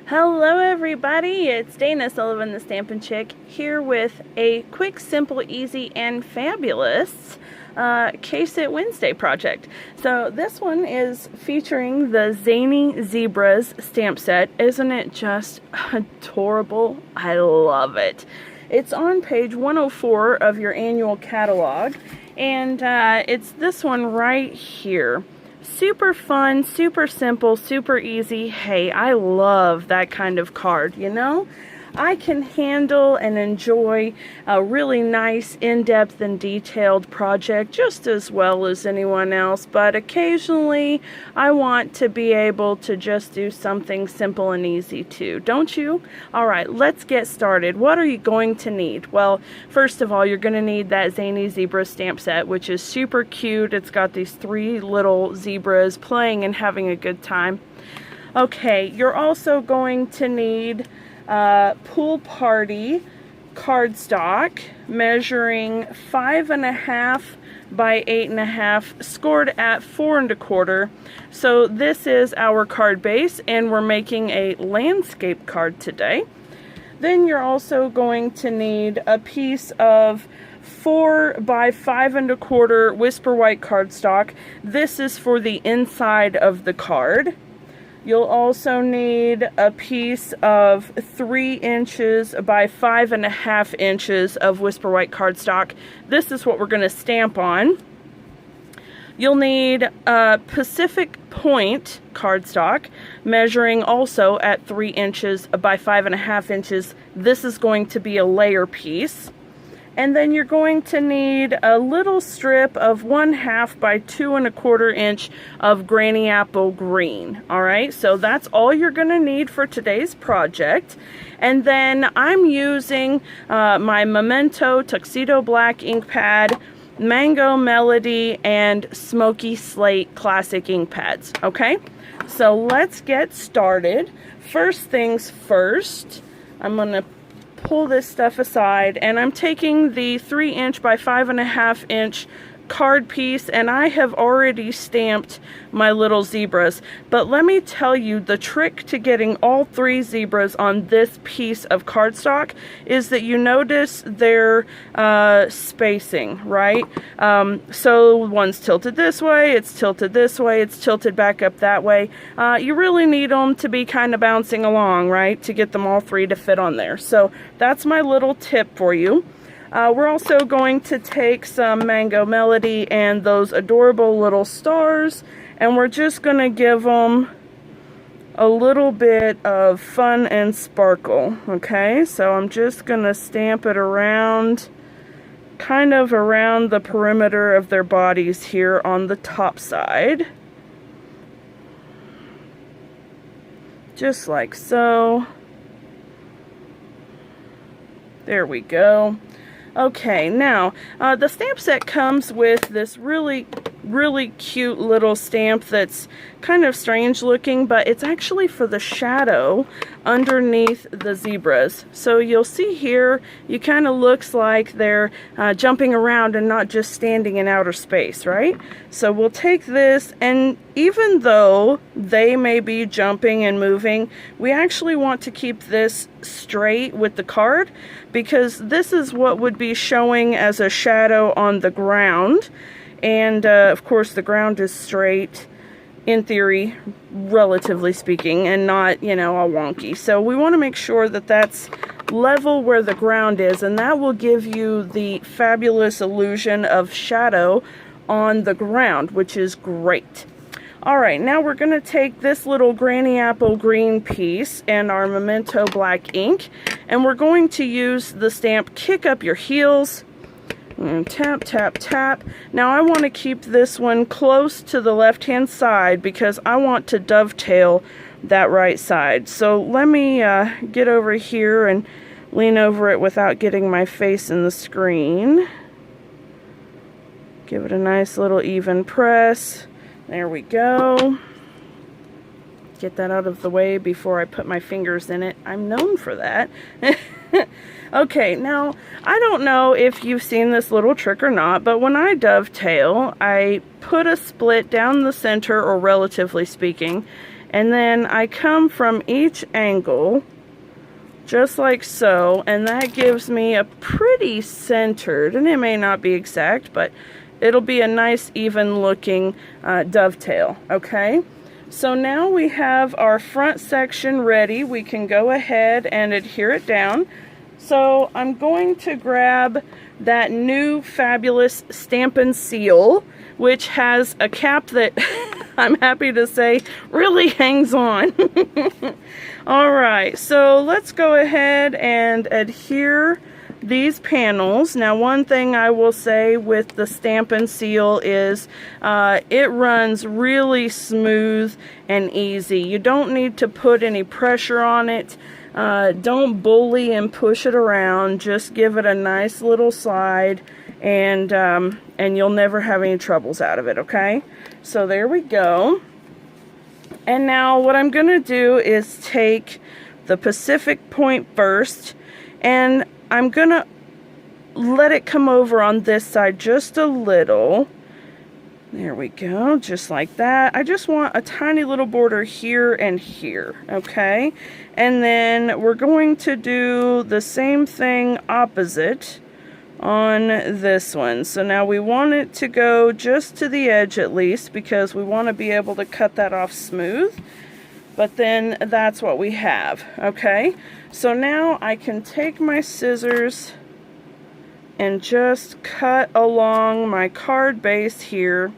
Hello everybody, it's Dana Sullivan, the Stampin' Chick, here with a quick, simple, easy, and fabulous K-Sit Wednesday project. So this one is featuring the Zany Zebras stamp set. Isn't it just adorable? I love it. It's on page 104 of your annual catalog, and it's this one right here. Super fun, super simple, super easy. Hey, I love that kind of card, you know? I can handle and enjoy a really nice, in-depth and detailed project just as well as anyone else, but occasionally I want to be able to just do something simple and easy too, don't you? Alright, let's get started. What are you going to need? Well, first of all, you're going to need that Zany Zebra stamp set, which is super cute. It's got these three little zebras playing and having a good time. Okay, you're also going to need Pool Party cardstock measuring 5.5 by 8.5, scored at 4 1/4. So this is our card base, and we're making a landscape card today. Then you're also going to need a piece of 4 by 5 1/4 Whisper White cardstock. This is for the inside of the card. You'll also need a piece of 3 inches by 5.5 inches of Whisper White cardstock. This is what we're going to stamp on. You'll need Pacific Point cardstock measuring also at 3 inches by 5.5 inches. This is going to be a layer piece. And then you're going to need a little strip of 1/2 by 2 1/4 inch of Granny Apple Green. Alright, so that's all you're going to need for today's project. And then I'm using my Memento Tuxedo Black ink pad, Mango Melody, and Smoky Slate classic ink pads. Okay, so let's get started. First things first, I'm going to pull this stuff aside, and I'm taking the 3 inch by 5.5 inch card piece, and I have already stamped my little zebras. But let me tell you, the trick to getting all 3 zebras on this piece of cardstock is that you notice their spacing, right? So one's tilted this way, it's tilted this way, it's tilted back up that way. You really need them to be kind of bouncing along, right, to get them all 3 to fit on there. So that's my little tip for you. We're also going to take some Mango Melody and those adorable little stars, and we're just going to give them a little bit of fun and sparkle. Okay, so I'm just going to stamp it around, kind of around the perimeter of their bodies here on the top side. Just like so. There we go. Okay, now the stamp set comes with this really cute little stamp that's kind of strange looking, but it's actually for the shadow underneath the zebras. So you'll see here, it kind of looks like they're jumping around and not just standing in outer space, right? So we'll take this, and even though they may be jumping and moving, we actually want to keep this straight with the card, because this is what would be showing as a shadow on the ground. And of course the ground is straight in theory, relatively speaking, and not, you know, all wonky. So we want to make sure that that's level where the ground is, and that will give you the fabulous illusion of shadow on the ground, which is great. Alright, now we're going to take this little Granny Apple Green piece and our Memento Black ink, and we're going to use the stamp Kick Up Your Heels. And tap, tap, tap. Now I want to keep this one close to the left-hand side because I want to dovetail that right side. So let me get over here and lean over it without getting my face in the screen. Give it a nice little even press. There we go. Get that out of the way before I put my fingers in it. I'm known for that. Okay, now, I don't know if you've seen this little trick or not, but when I dovetail, I put a split down the center, or relatively speaking, And then I come from each angle, just like so, and that gives me a pretty centered, and it may not be exact, but it'll be a nice even looking dovetail, okay? So now we have our front section ready. We can go ahead and adhere it down. So I'm going to grab that new fabulous Stampin' Seal, which has a cap that I'm happy to say really hangs on. Alright, so let's go ahead and adhere these panels. Now, one thing I will say with the Stampin' Seal is it runs really smooth and easy. You don't need to put any pressure on it. Don't bully and push it around. Just give it a nice little slide, and you'll never have any troubles out of it, okay? So there we go. And now what I'm going to do is take the Pacific point first, and I'm going to let it come over on this side just a little. There we go, just like that. I just want a tiny little border here and here, okay? And then we're going to do the same thing opposite on this one. So now we want it to go just to the edge at least, because we want to be able to cut that off smooth. But then that's what we have, okay? So now I can take my scissors and just cut along my card base here,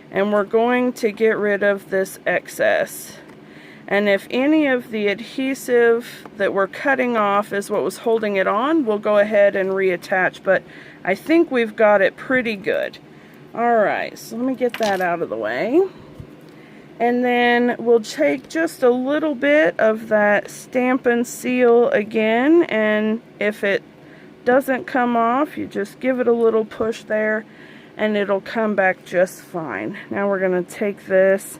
and we're going to get rid of this excess. And if any of the adhesive that we're cutting off is what was holding it on, we'll go ahead and reattach, but I think we've got it pretty good. Alright, so let me get that out of the way. And then we'll take just a little bit of that Stampin' Seal again, and if it doesn't come off, you just give it a little push there and it'll come back just fine. Now we're going to take this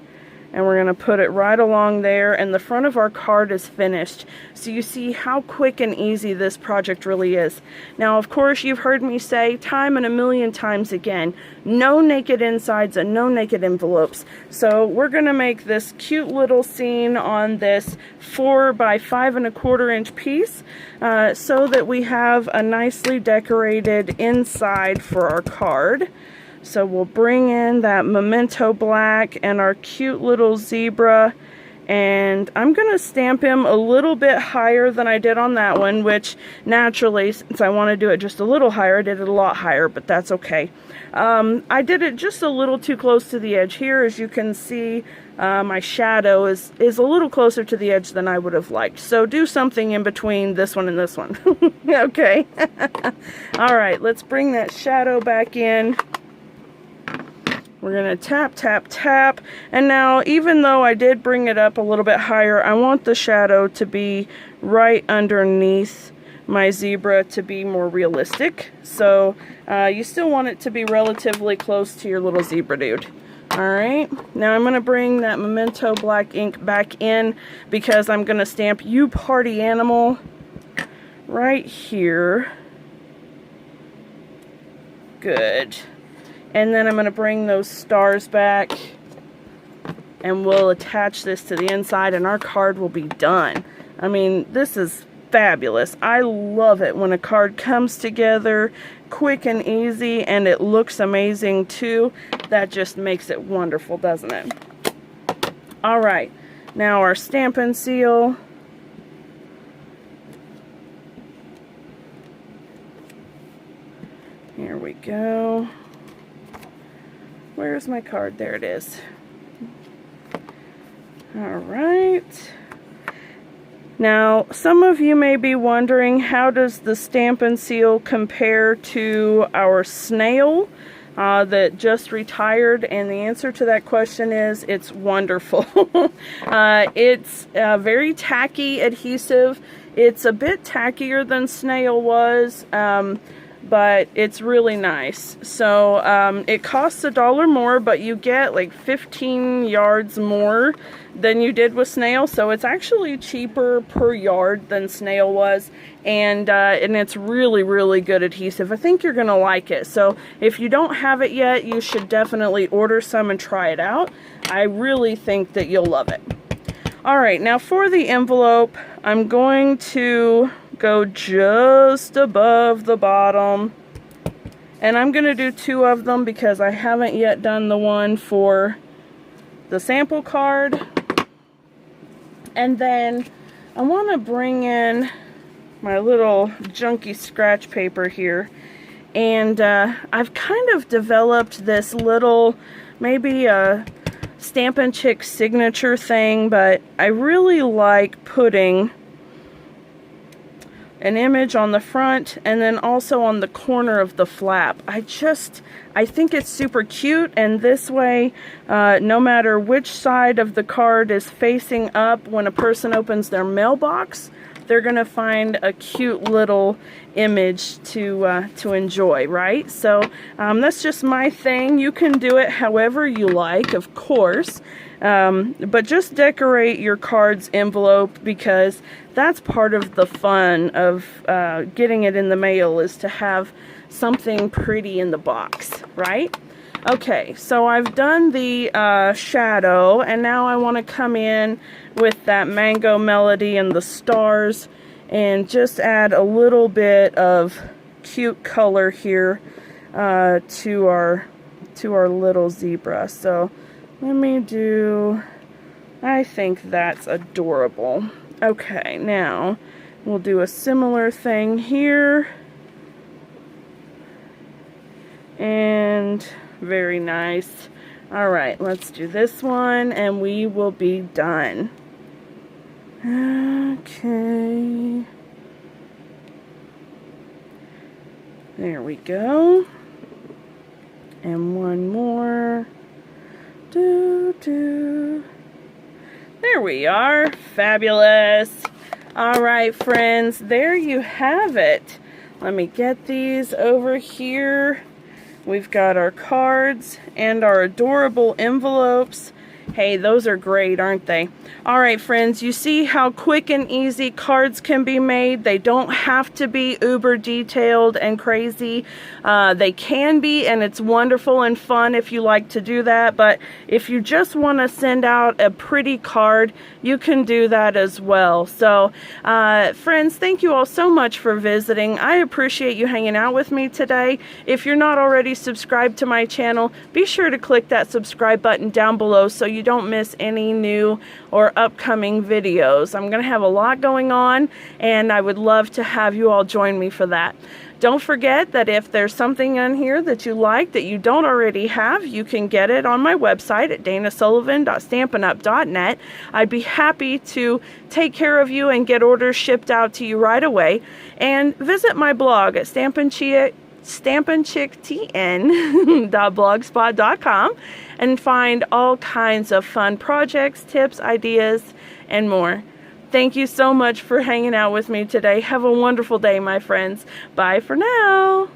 and we're going to put it right along there, and the front of our card is finished. So you see how quick and easy this project really is. Now, of course, you've heard me say time and a million times again, no naked insides and no naked envelopes. So we're going to make this cute little scene on this 4 by 5 1/4 inch piece so that we have a nicely decorated inside for our card. So we'll bring in that Memento Black and our cute little zebra, and I'm going to stamp him a little bit higher than I did on that one, which naturally, since I want to do it just a little higher, I did it a lot higher, but that's okay. I did it just a little too close to the edge here. As you can see, my shadow is a little closer to the edge than I would have liked. So do something in between this one and this one. Okay. Alright, let's bring that shadow back in. We're going to tap, tap, tap, and now even though I did bring it up a little bit higher, I want the shadow to be right underneath my zebra to be more realistic. So you still want it to be relatively close to your little zebra dude. Alright, now I'm going to bring that Memento Black ink back in because I'm going to stamp You Party Animal right here. Good. And then I'm going to bring those stars back and we'll attach this to the inside and our card will be done. I mean, this is fabulous. I love it when a card comes together quick and easy and it looks amazing too. That just makes it wonderful, doesn't it? Alright, now our Stampin' Seal. Here we go. Where's my card? There it is. Alright. Now, some of you may be wondering, how does the Stampin' Seal compare to our Snail that just retired? And the answer to that question is, it's wonderful. It's very tacky adhesive. It's a bit tackier than Snail was. But it's really nice. So it costs $1 more, but you get like 15 yards more than you did with Snail. So it's actually cheaper per yard than Snail was, and it's really, really good adhesive. I think you're gonna like it. So if you don't have it yet, you should definitely order some and try it out. I really think that you'll love it. Alright, now for the envelope, I'm going to go just above the bottom. And I'm going to do 2 of them because I haven't yet done the one for the sample card. And then I want to bring in my little junky scratch paper here. And I've kind of developed this little, maybe a Stampin' Chick signature thing, but I really like putting an image on the front and then also on the corner of the flap. I think it's super cute, and this way, no matter which side of the card is facing up when a person opens their mailbox, they're gonna find a cute little image to enjoy, right? So that's just my thing. You can do it however you like, of course, but just decorate your card's envelope, because that's part of the fun of getting it in the mail, is to have something pretty in the box, right? Okay, so I've done the shadow, and now I want to come in with that mango melody and the stars and just add a little bit of cute color here to our little zebra. So let me do, I think that's adorable. Okay, now we'll do a similar thing here. And very nice. Alright, let's do this one and we will be done. Okay. There we go. And one more. There we are. Fabulous. Alright, friends, there you have it. Let me get these over here. We've got our cards and our adorable envelopes. Hey, those are great, aren't they? All right, friends, you see how quick and easy cards can be made. They don't have to be uber detailed and crazy. They can be, and it's wonderful and fun if you like to do that. But if you just want to send out a pretty card, you can do that as well. So, friends, thank you all so much for visiting. I appreciate you hanging out with me today. If you're not already subscribed to my channel, be sure to click that subscribe button down below so you don't miss any new or upcoming videos. I'm going to have a lot going on, and I would love to have you all join me for that. Don't forget that if there's something on here that you like that you don't already have, you can get it on my website at danasullivan.stampinup.net. I'd be happy to take care of you and get orders shipped out to you right away. And visit my blog at stampinchicktn.blogspot.com and find all kinds of fun projects, tips, ideas, and more. Thank you so much for hanging out with me today. Have a wonderful day, my friends. Bye for now.